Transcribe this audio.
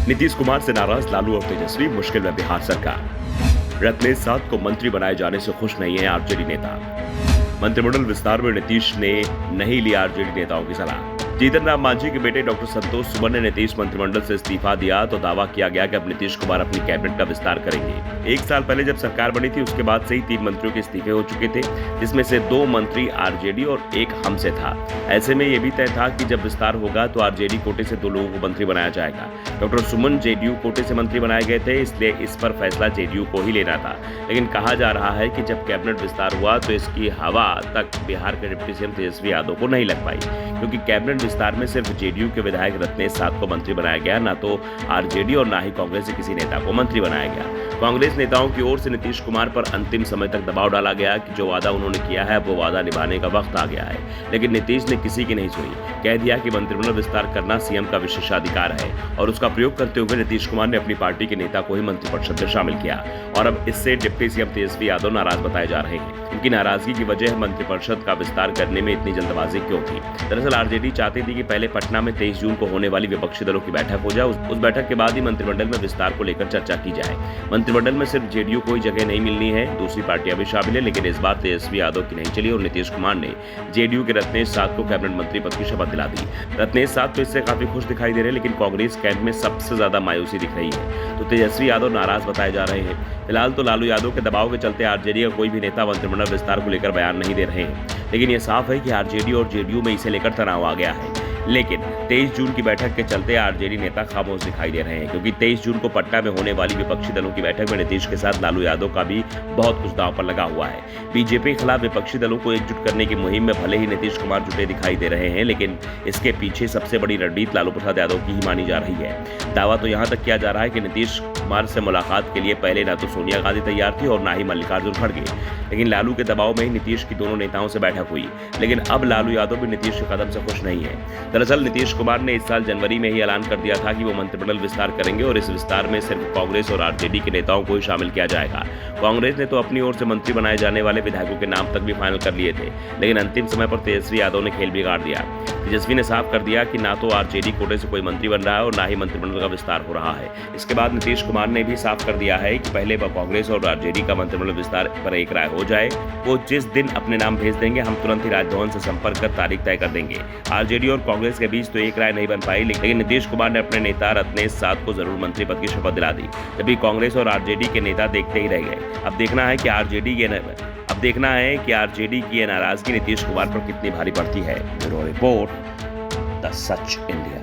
नीतीश कुमार से नाराज लालू और तेजस्वी, मुश्किल में बिहार सरकार। रत्नेश साथ को मंत्री बनाए जाने से खुश नहीं है आरजेडी नेता। मंत्रिमंडल विस्तार में नीतीश ने नहीं लिया आरजेडी नेताओं की सलाह। जीतन राम मांझी के बेटे डॉक्टर संतोष सुमन ने नीतीश मंत्रिमंडल से इस्तीफा दिया तो दावा किया गया कि अब नीतीश कुमार अपनी कैबिनेट का विस्तार करेंगे। एक साल पहले जब सरकार बनी थी उसके बाद से ही 3 मंत्रियों के इस्तीफे हो चुके थे, जिसमें से 2 मंत्री आरजेडी और 1 हमसे था। ऐसे में यह भी तय था कि जब विस्तार होगा तो आरजेडी कोटे से 2 लोगों को मंत्री बनाया जाएगा। डॉक्टर सुमन जेडीयू कोटे से मंत्री बनाए गए थे, इसलिए इस पर फैसला जेडीयू को ही लेना था। लेकिन कहा जा रहा है कि जब कैबिनेट विस्तार हुआ तो इसकी हवा तक बिहार के डिप्टी सीएम तेजस्वी यादव को नहीं लग पाई, क्योंकि कैबिनेट विस्तार में सिर्फ जेडीयू के विधायक रत्नेश साथ को मंत्री बनाया गया, ना तो आरजेडी और ना ही कांग्रेस के किसी नेता को मंत्री बनाया गया। कांग्रेस नेताओं की ओर से नीतीश कुमार पर अंतिम समय तक दबाव डाला गया कि जो वादा उन्होंने किया है वो वादा निभाने का वक्त आ गया है, लेकिन नीतीश ने किसी की नहीं सुनी। कह दिया कि मंत्रिमंडल विस्तार करना सीएम का विशेषाधिकार है और उसका प्रयोग करते हुए नीतीश कुमार ने अपनी पार्टी के नेता को ही मंत्रिपरिषद में शामिल किया और अब इससे डिप्टी सीएम तेजस्वी यादव नाराज बताए जा रहे हैं। उनकी नाराजगी की वजह मंत्रिपरिषद का विस्तार करने में इतनी जल्दबाजी क्यों थी? दरअसल आरजेडी चाहती थी कि पहले पटना में 23 जून को होने वाली विपक्षी दलों की बैठक हो जाए, उस बैठक के बाद ही मंत्रिमंडल में विस्तार को लेकर चर्चा की जाए। मंत्रिमंडल में सिर्फ जेडीयू को ही जगह नहीं मिलनी है, दूसरी पार्टियां भी शामिल है, लेकिन इस बार तेजस्वी यादव की नहीं चली और नीतीश कुमार ने जेडीयू के रत्नेश साथ को कैबिनेट मंत्री पद की शपथ दिला दी। रत्नेश साथ तो इससे काफी खुश दिखाई दे रहे हैं, लेकिन कांग्रेस कैंप में सबसे ज्यादा मायूसी दिख रही है, तो तेजस्वी यादव नाराज बताए जा रहे हैं। फिलहाल तो लालू यादव के दबाव के चलते आरजेडी का कोई भी नेता मंत्रिमंडल विस्तार को लेकर बयान नहीं दे रहे हैं, लेकिन यह साफ है कि आरजेडी और जेडीयू में इसे लेकर तनाव आ गया है। लेकिन 23 जून की बैठक के चलते आरजेडी नेता खामोश दिखाई दे रहे हैं, क्योंकि 23 जून को पटना में होने वाली विपक्षी दलों की बैठक में नीतीश के साथ लालू यादव का भी बहुत कुछ दांव पर लगा हुआ है। बीजेपी के खिलाफ विपक्षी दलों को एकजुट करने की मुहिम में भले ही नीतीश कुमार जुटे दिखाई दे रहे हैं, लेकिन इसके पीछे सबसे बड़ी रणनीति लालू प्रसाद यादव की ही मानी जा रही है। दावा तो यहाँ तक किया जा रहा है कि नीतीश कुमार से मुलाकात के लिए पहले ना तो सोनिया गांधी तैयार थी और ना ही मल्लिकार्जुन खड़गे, लेकिन लालू के दबाव में ही नीतीश की दोनों नेताओं से बैठक हुई। लेकिन अब लालू यादव भी नीतीश के कदम से खुश नहीं है। दरअसल नीतीश कुमार ने इस साल जनवरी में ही ऐलान कर दिया था कि वो मंत्रिमंडल विस्तार करेंगे और इस विस्तार में सिर्फ कांग्रेस और आरजेडी के नेताओं को ही शामिल किया जाएगा। कांग्रेस ने तो अपनी ओर से मंत्री बनाए जाने वाले विधायकों के नाम तक भी फाइनल कर लिए थे, लेकिन अंतिम समय पर तेजस्वी यादव ने खेल बिगाड़ दिया। तेजस्वी ने साफ कर दिया कि ना तो आरजेडी कोटे से कोई मंत्री बन रहा है और ना ही मंत्रिमंडल का विस्तार हो रहा है। इसके बाद नीतीश कुमार ने भी साफ कर दिया है कि पहले कांग्रेस और आरजेडी का मंत्रिमंडल विस्तार पर एक राय हो जाए, वो जिस दिन अपने नाम भेज देंगे हम तुरंत ही राजभवन से संपर्क कर तारीख तय कर देंगे। आरजेडी और कांग्रेस के बीच तो एक राय नहीं बन पाई, लेकिन नीतीश कुमार ने अपने नेता रत्नेश साथ को जरूर मंत्री पद की शपथ दिला दी, जबकि कांग्रेस और आरजेडी के नेता देखते ही रह गए। अब देखना है कि आरजेडी की नाराजगी नीतीश कुमार पर कितनी भारी पड़ती है। Bureau report, the such India.